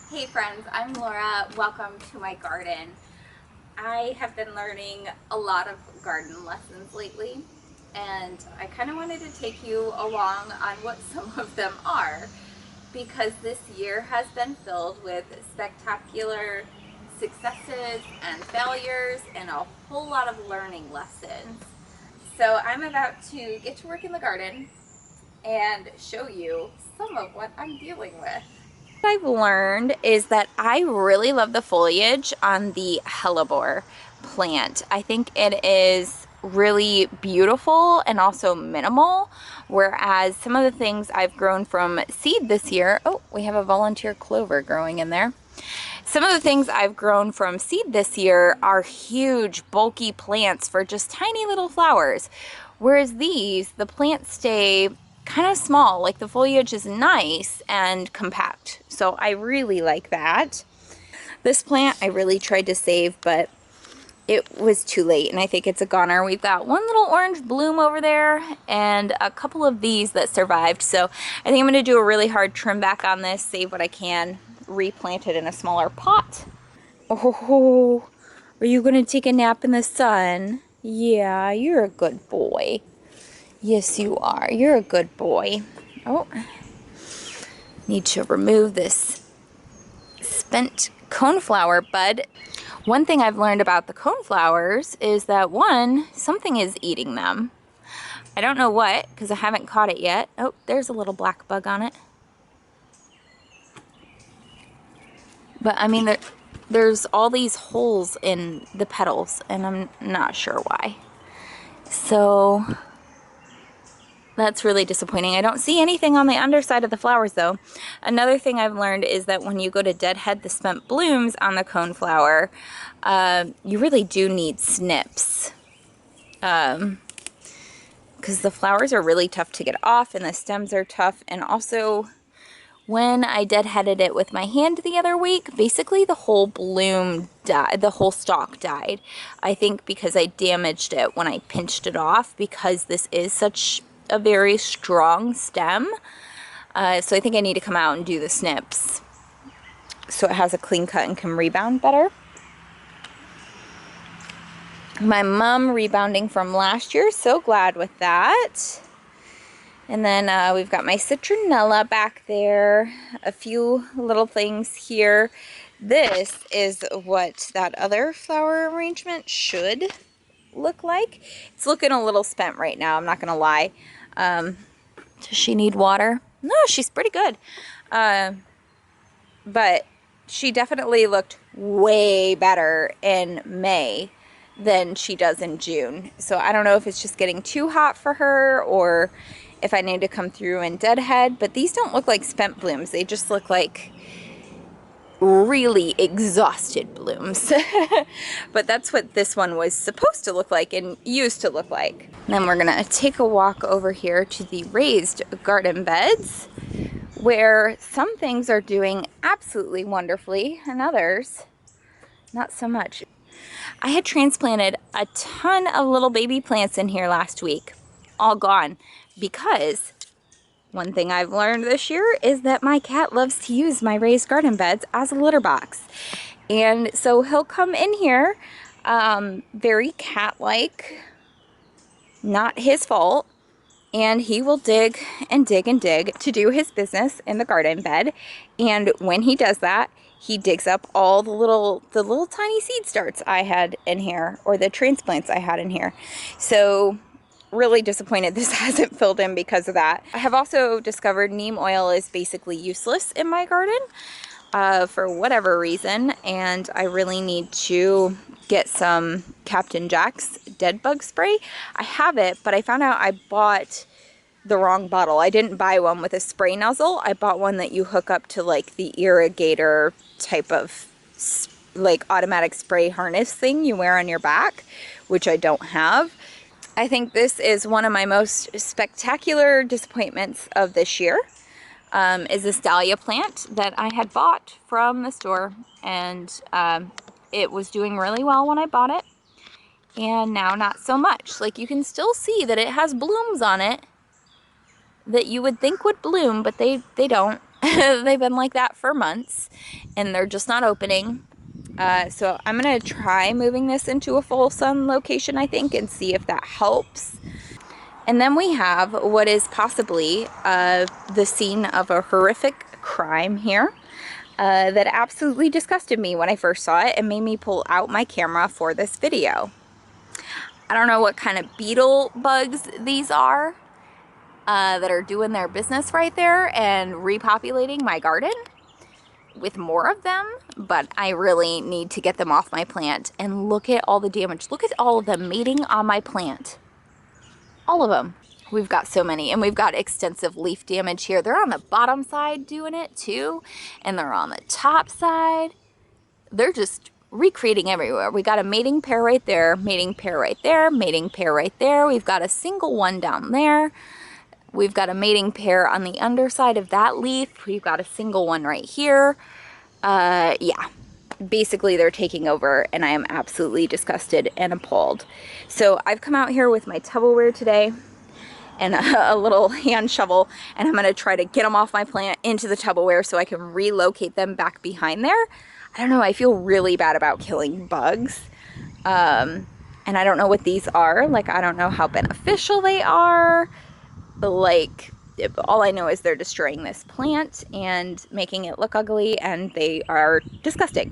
Hey friends, I'm Laura. Welcome to my garden. I have been learning a lot of garden lessons lately, and I kind of wanted to take you along on what some of them are, because this year has been filled with spectacular successes and failures and a whole lot of learning lessons. So I'm about to get to work in the garden and show you some of what I'm dealing with. What I've learned is that I really love the foliage on the hellebore plant. I think it is really beautiful and also minimal, whereas some of the things I've grown from seed this year, oh, we have a volunteer clover growing in there. Some of the things I've grown from seed this year are huge, bulky plants for just tiny little flowers. Whereas these, the plants stay kind of small, like the foliage is nice and compact. So I really like that. This plant I really tried to save, but it was too late, and I think it's a goner. We've got one little orange bloom over there and a couple of these that survived. So I think I'm going to do a really hard trim back on this, save what I can, replant it in a smaller pot. Oh, are you going to take a nap in the sun? Yeah, you're a good boy. Yes, you are. You're a good boy. Oh, need to remove this spent coneflower bud. One thing I've learned about the coneflowers is that something is eating them. I don't know what, because I haven't caught it yet. Oh, there's a little black bug on it. But I mean, there's all these holes in the petals, and I'm not sure why. So that's really disappointing. I don't see anything on the underside of the flowers though. Another thing I've learned is that when you go to deadhead the spent blooms on the coneflower, you really do need snips. Because the flowers are really tough to get off and the stems are tough. And also when I deadheaded it with my hand the other week, basically the whole bloom died, the whole stalk died. I think because I damaged it when I pinched it off, because this is such a very strong stem. So I think I need to come out and do the snips so it has a clean cut and can rebound better. My mum rebounding from last year, so glad with that. And then we've got my citronella back there, a few little things here. This is what that other flower arrangement should look like. It's looking a little spent right now, I'm not gonna lie. Does she need water? No, she's pretty good. But she definitely looked way better in May than she does in June. So I don't know if it's just getting too hot for her or if I need to come through and deadhead. But these don't look like spent blooms. They just look like really exhausted blooms. But that's what this one was supposed to look like and used to look like. And then we're gonna take a walk over here to the raised garden beds, where some things are doing absolutely wonderfully and others not so much. I had transplanted a ton of little baby plants in here last week, all gone, because one thing I've learned this year is that my cat loves to use my raised garden beds as a litter box. And so he'll come in here, very cat-like, not his fault, and he will dig and dig and dig to do his business in the garden bed. And when he does that, he digs up all the little tiny seed starts I had in here, or the transplants I had in here. So really disappointed this hasn't filled in because of that. I have also discovered neem oil is basically useless in my garden for whatever reason, and I really need to get some Captain Jack's dead bug spray. I have it, but I found out I bought the wrong bottle. I didn't buy one with a spray nozzle. I bought one that you hook up to like the irrigator type of like automatic spray harness thing you wear on your back, which I don't have. I think this is one of my most spectacular disappointments of this year, is this dahlia plant that I had bought from the store, and it was doing really well when I bought it, and now not so much. Like, you can still see that it has blooms on it that you would think would bloom, but they don't. They've been like that for months and they're just not opening. So I'm gonna try moving this into a full sun location, I think, and see if that helps. And then we have what is possibly the scene of a horrific crime here that absolutely disgusted me when I first saw it and made me pull out my camera for this video. I don't know what kind of beetle bugs these are that are doing their business right there and repopulating my garden with more of them, but I really need to get them off my plant. And look at all the damage. Look at all of them mating on my plant. All of them. We've got so many, and we've got extensive leaf damage here. They're on the bottom side doing it too, and they're on the top side. They're just recreating everywhere. We got a mating pair right there, mating pair right there, mating pair right there. We've got a single one down there. We've got a mating pair on the underside of that leaf. We've got a single one right here. Yeah, basically they're taking over and I am absolutely disgusted and appalled. So I've come out here with my Tupperware today and a little hand shovel, and I'm going to try to get them off my plant into the Tupperware so I can relocate them back behind there. I don't know, I feel really bad about killing bugs. And I don't know what these are. Like, I don't know how beneficial they are. But like, all I know is they're destroying this plant and making it look ugly, and they are disgusting.